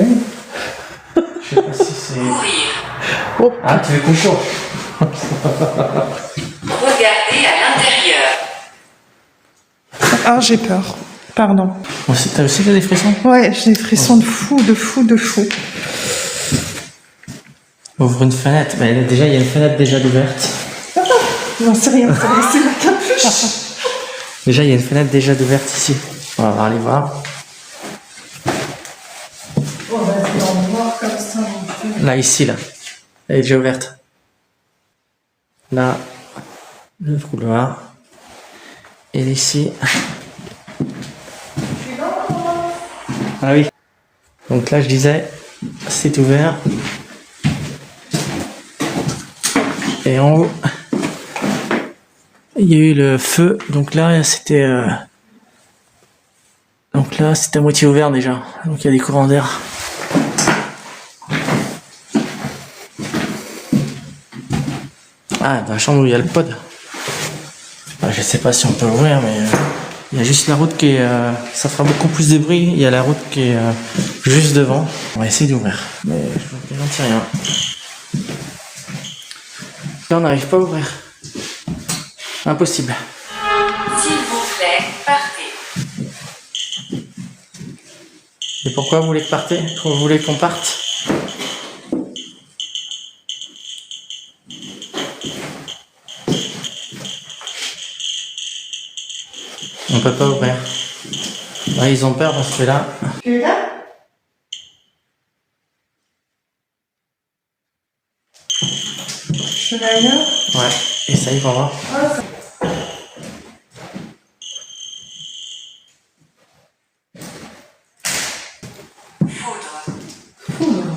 Je sais pas si c'est... Courir. Oh, Ah, tu veux qu'on court? Regardez à l'intérieur. ah, j'ai peur. Pardon. T'as aussi des frissons? Ouais, j'ai des frissons de fou, de fou, de fou. Ouvre une fenêtre. Bah, déjà, il y a une fenêtre déjà ouverte. Non, c'est rien, c'est la capuche. Déjà, il y a une fenêtre déjà ouverte ici. On va aller voir. Oh, vas-y, on va voir comme ça. Là, ici, là. Elle est déjà ouverte. Là, le couloir. Et ici. Ah oui. Donc là, je disais, c'est ouvert. Et en haut, il y a eu le feu. Donc là, c'était... Donc là, c'était à moitié ouvert déjà. Donc il y a des courants d'air. Ah, dans la chambre où il y a le pod. Ah, je sais pas si on peut ouvrir, mais il y a juste la route qui est... ça fera beaucoup plus de bruit. Il y a la route qui est juste devant. On va essayer d'ouvrir, mais je vous garantis rien. Là, on n'arrive pas à ouvrir. Impossible. S'il vous plaît, partez. Et pourquoi vous voulez que partez? Vous voulez qu'on parte? On peut pas ouvrir. Ouais, ils ont peur parce que là... Tu es là? Je vais ailleurs? Ouais, essaye pour voir. Ah, ça... Foudre.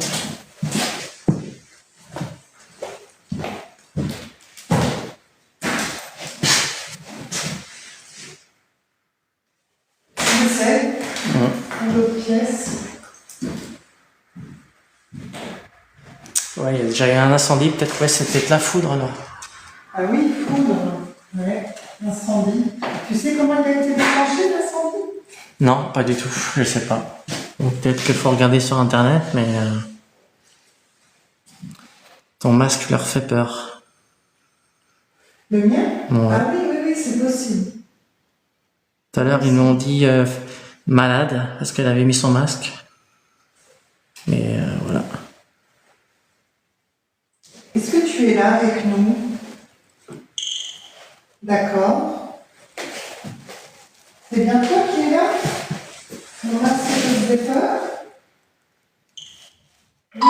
J'essaie. Une autre pièce. Ouais, il y a déjà eu un incendie, peut-être, ouais, c'est peut-être la foudre, là. Ah oui, foudre. Ouais, incendie. Tu sais comment il a été déclenché, l'incendie? Non, pas du tout, je sais pas. Donc peut-être qu'il faut regarder sur internet, mais ton masque leur fait peur. Le mien? Ouais. Ah oui, c'est possible. Tout à l'heure, ils nous ont dit malade parce qu'elle avait mis son masque. Mais voilà. Est-ce que tu es là avec nous? D'accord. C'est bien toi qui es là? Mon masque te faisait peur? Oui.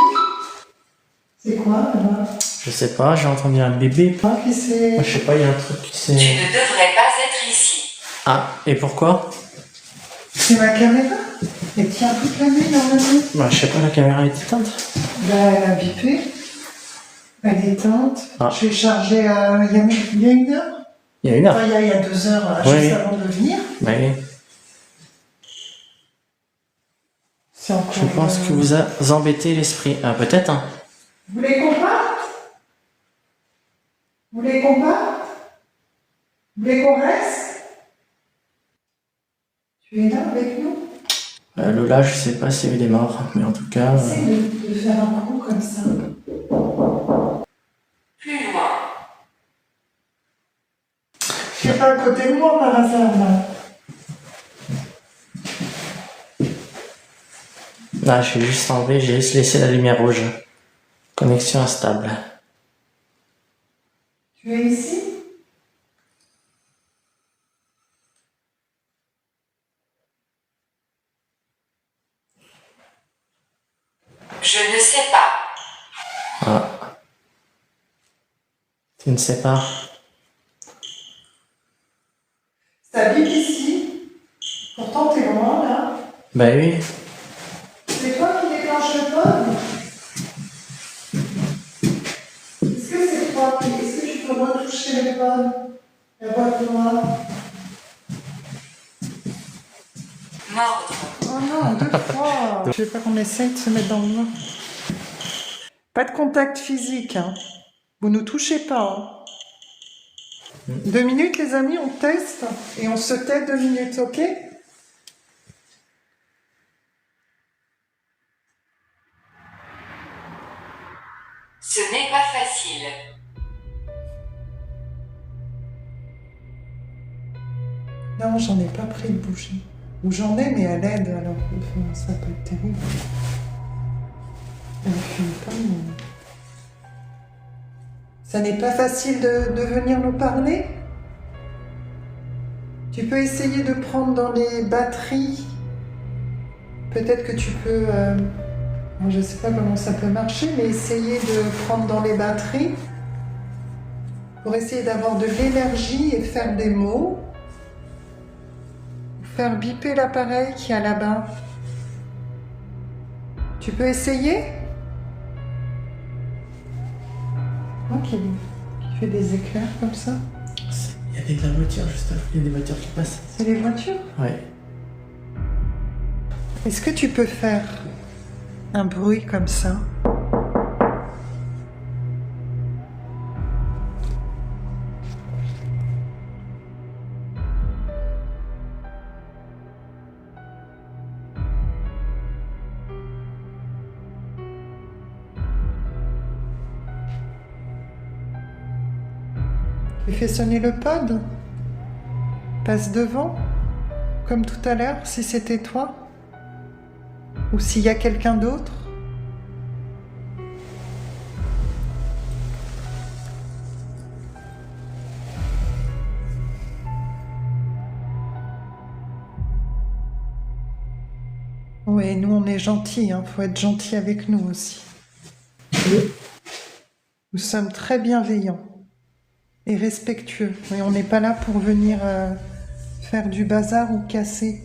C'est quoi là-bas? Je sais pas, j'ai entendu un bébé. Ah, qui c'est? Moi, je sais pas, il y a un truc qui Tu s'est... ne devrais pas être ici. Ah, et pourquoi? C'est ma caméra? Elle tient toute la nuit normalement. Bah, je sais pas, la caméra est éteinte. Bah, elle a bipé. Elle est éteinte. Ah. Je l'ai chargée il y a 1 heure. Il y a 1 heure. Enfin, il y a 2 heures, Oui. juste avant de venir. Bah oui. C'est encore. Je pense que vous a embêté l'esprit. Ah, peut-être, hein. Vous voulez qu'on parte? Vous voulez qu'on parte? Vous voulez qu'on reste? Tu es là avec nous? Lola, je sais pas s'il est mort, mais en tout cas... Essaye de faire un coup comme ça. Plus loin. Tu es pas à côté de moi par hasard là. Là, j'ai juste enlevé, j'ai juste laissé la lumière rouge. Connexion instable. Tu es ici? Je ne sais pas. Ah. Tu ne sais pas. Ça bip ici. Pourtant t'es loin là. Bah oui. C'est toi qui déclenche le pod? Est-ce que c'est toi qui... Est-ce que tu peux retoucher le pod? La boîte noire. Mordre. Oh non, 2 fois. Je veux pas qu'on essaye de se mettre dans le noir. Pas de contact physique, hein. Vous ne touchez pas, hein. 2 minutes, les amis, on teste et on se tait 2 minutes, ok? Ce n'est pas facile. Non, j'en ai pas pris de bougie. Ou j'en ai, mais à l'aide, alors enfin, ça peut être terrible. Elle fume pas, mais... Ça n'est pas facile de venir nous parler? Tu peux essayer de prendre dans les batteries. Peut-être que tu peux... je ne sais pas comment ça peut marcher, mais essayer de prendre dans les batteries pour essayer d'avoir de l'énergie et faire des mots. Faire biper l'appareil qui est là-bas. Tu peux essayer? Qui fait des éclairs comme ça. Il y a de la voiture juste là. Il y a des voitures qui passent. C'est les voitures? Ouais. Est-ce que tu peux faire un bruit comme ça? Tu fais sonner le pod? Passe devant? Comme tout à l'heure, si c'était toi? Ou s'il y a quelqu'un d'autre? Oui, nous on est gentils, hein. Faut être gentil avec nous aussi. Nous sommes très bienveillants et respectueux. Et on n'est pas là pour venir faire du bazar ou casser.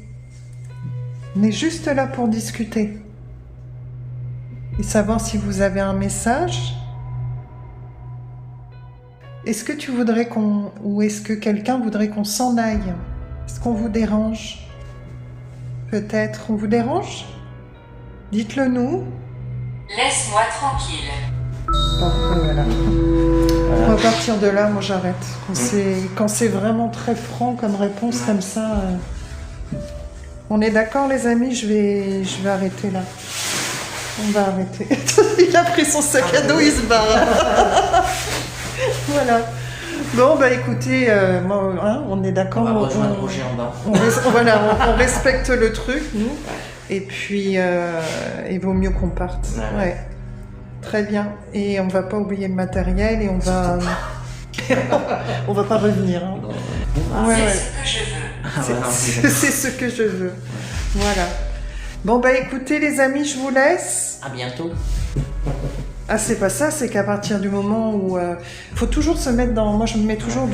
On est juste là pour discuter et savoir si vous avez un message. Est-ce que tu voudrais qu'on... ou est-ce que quelqu'un voudrait qu'on s'en aille? Est-ce qu'on vous dérange? Peut-être. On vous dérange? Dites-le nous. Laisse-moi tranquille. Bon, voilà. On va partir de là, moi j'arrête. Quand c'est vraiment très franc comme réponse comme ça. On est d'accord les amis, je vais arrêter là. On va arrêter. Il a pris son sac à dos, il se barre. Voilà. Bon, bah écoutez, on est d'accord. On va rejoindre Roger en bas. On respecte le truc, nous. Et puis, il vaut mieux qu'on parte. Ouais. Très bien. Et on va pas oublier le matériel et on va... on va pas revenir. Hein. C'est ce que je veux. Voilà. Bon, bah écoutez les amis, je vous laisse. À bientôt. Ah, c'est pas ça, c'est qu'à partir du moment où... faut toujours se mettre dans... Moi, je me mets toujours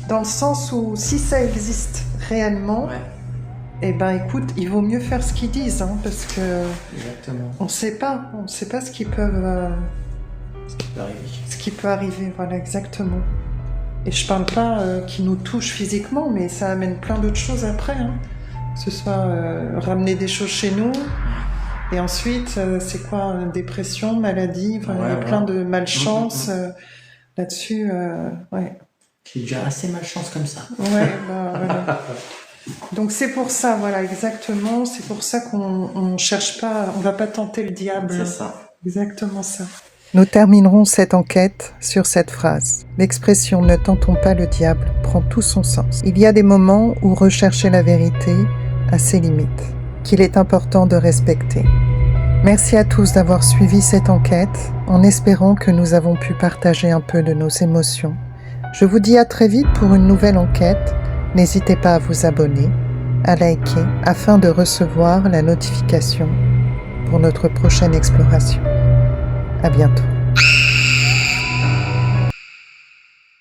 dans le sens où si ça existe réellement, eh ben écoute, il vaut mieux faire ce qu'ils disent, hein, parce que... Exactement. On sait pas ce qu'ils peuvent... Ce qui peut arriver, voilà, exactement. Et je parle pas qu'ils nous touchent physiquement, mais ça amène plein d'autres choses après, hein. Que ce soit ramener des choses chez nous... Et ensuite, c'est quoi? Dépression, maladie, enfin, il y a plein de malchance là-dessus. Ouais. J'ai déjà assez malchance comme ça. Ouais, bah voilà. Donc c'est pour ça, voilà, exactement. C'est pour ça qu'on cherche pas, on va pas tenter le diable. C'est ça. Exactement ça. Nous terminerons cette enquête sur cette phrase. L'expression « ne tentons pas le diable » prend tout son sens. Il y a des moments où rechercher la vérité a ses limites, qu'il est important de respecter. Merci à tous d'avoir suivi cette enquête, en espérant que nous avons pu partager un peu de nos émotions. Je vous dis à très vite pour une nouvelle enquête. N'hésitez pas à vous abonner, à liker, afin de recevoir la notification pour notre prochaine exploration. À bientôt.